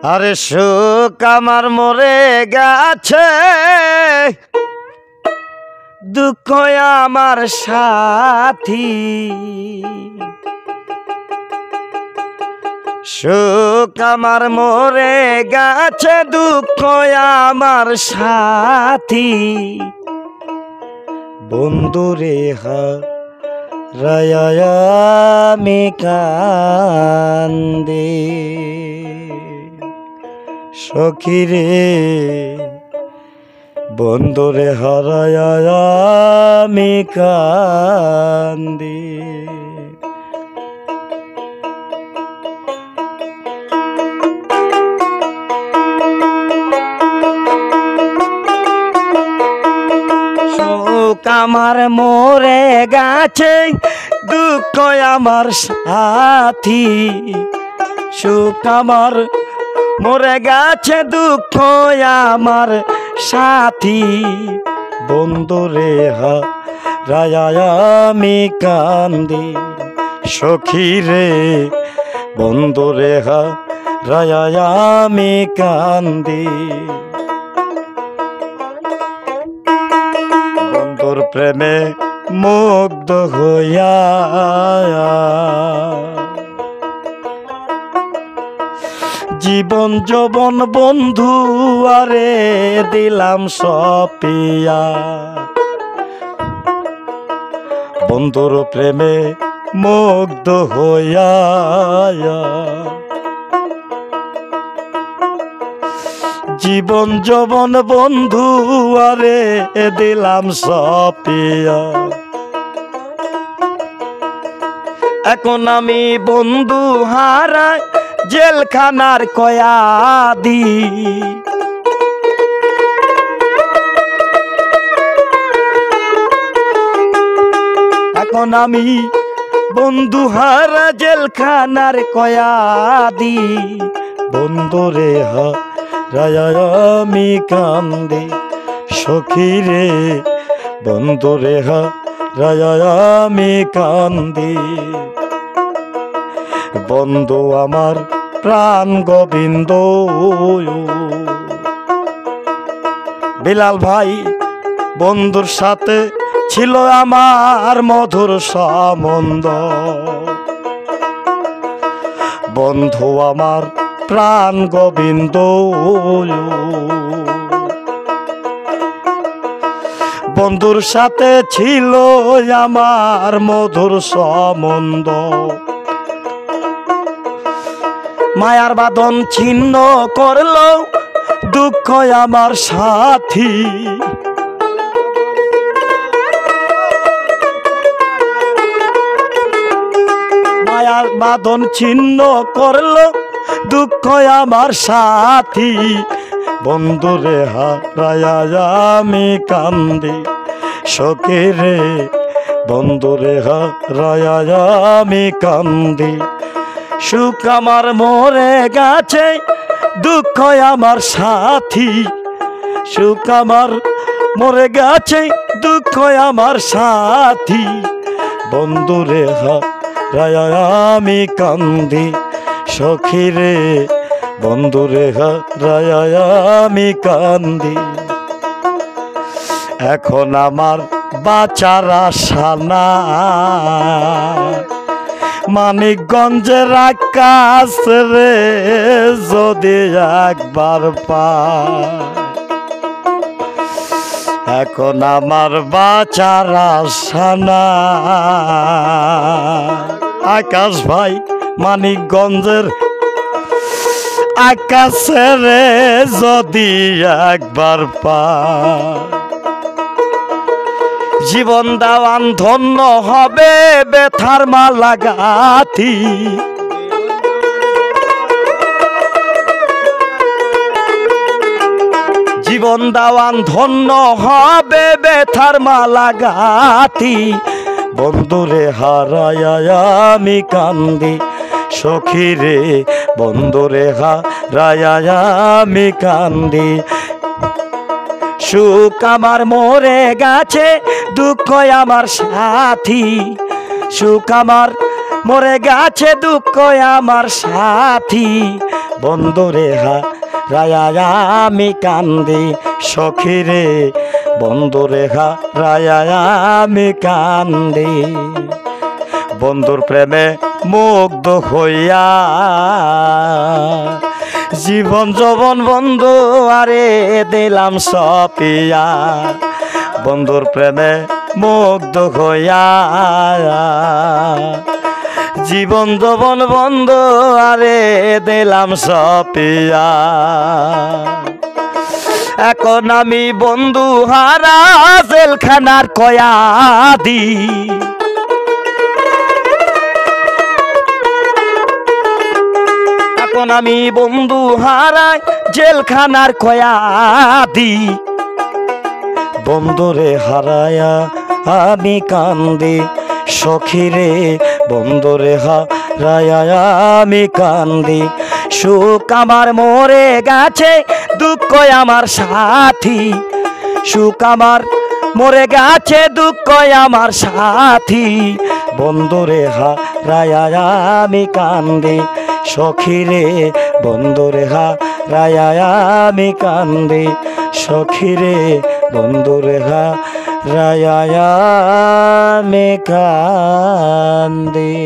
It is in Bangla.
আরে সুখ আমার মরে গেছে, দুঃখ আমার সাথী। সুখ আমার মরে গেছে, দুঃখ আমার সাথী। বন্ধুরে হারায়া আমি কান্দে, সখীরে বন্ধুরে হারায়া আমি কান্দে। সুখ আমার মরে গেছে, দুঃখ আমার সাথী। সুখ আমার মরে গেছে, দুঃখ আমার সাথী। বন্ধুরে হারায়া আমি কান্দি, সখীরে বন্ধুরে হারায়া আমি কান্দি। বন্ধুর প্রেমে মুগ্ধ হইয়া জীবন যৌবন বন্ধু আরে দিলাম সপিয়া। বন্ধুর প্রেমে মুগ্ধ হইয়া জীবন যৌবন বন্ধু আরে দিলাম সপিয়া। এখন আমি বন্ধু হারাই জেলখানার কয়াদি। এখন আমি বন্ধু হারা জেলখানার কয়াদি। বন্ধুরে হারায়া আমি কান্দি, সখীরে বন্ধুরে হারায়া আমি কান্দি। বন্ধু আমার প্রাণ গোবিন্দ, বিলাল ভাই বন্ধুর সাথে ছিল আমার মধুর সম্বন্ধ। বন্ধু আমার প্রাণ গোবিন্দ, বন্ধুর সাথে ছিল আমার মধুর সম্বন্ধ। মায়ার বাঁধন ছিন্ন করলো দুঃখ আমার সাথী। মায়ার বাঁধন ছিন্ন করলো দুঃখ আমার সাথী। বন্ধুরে হারায়া আমি কান্দি, সখীরে বন্ধুরে হারায়া আমি কান্দি। সুখ আমার মরে গেছে, দুঃখ আমার সাথী। সুখ আমার মরে গেছে, দুঃখ আমার সাথী। বন্ধুরে হারায়া আমি কান্দি, সখীরে বন্ধুরে হারায়া আমি কান্দি। এখন আমার বাঁচার আশা নাই, মানিকগঞ্জের আকাশ রে যদি একবার পাই। এখন আমার বাঁচার আশা নাই। আকাশ ভাই মানিকগঞ্জের আকাশ রে যদি একবার পাই। জীবন দেওয়ান ধন্য হবে ব্যথার মালা গাঁথি। জীবন দেওয়ান ধন্য হবে ব্যথার মালা গাঁথি। বন্ধুরে হারায়া আমি কান্দি, সখীরে বন্ধুরে হারায়া আমি কান্দি। সুখ আমার মরে গেছে, দুঃখ আমার সাথী। সুখ আমার মরে গেছে, দুঃখ আমার সাথী। বন্ধুরে হারায়া আমি কান্দি সখিরে বন্ধুরে হারায়া আমি কান্দি বন্ধুর প্রেমে মুগ্ধ হইয়া জীবন যৌবন বন্ধু আরে দিলাম সপিয়া বন্ধুর প্রেমে মুগ্ধ হইয়া জীবন যৌবন বন্ধু আরে দিলাম সপিয়া এখন আমি বন্ধু হারা জেলখানার কয়াদি এখন আমি বন্ধু হারাই জেলখানার কয়াদি বন্ধুরে হারায়া আমি কান্দি সখিরে বন্ধুরে হারায়া আমি কান্দি সুখ আমার মরে গেছে দুঃখ আমার সাথী সুখ আমার মরে গেছে দুঃখ আমার সাথী বন্ধুরে হারায়া আমি কান্দি সখিরে বন্ধুরে হারায়া আমি কান্দি সখিরে বন্ধুরে হারায়া আমি কান্দি।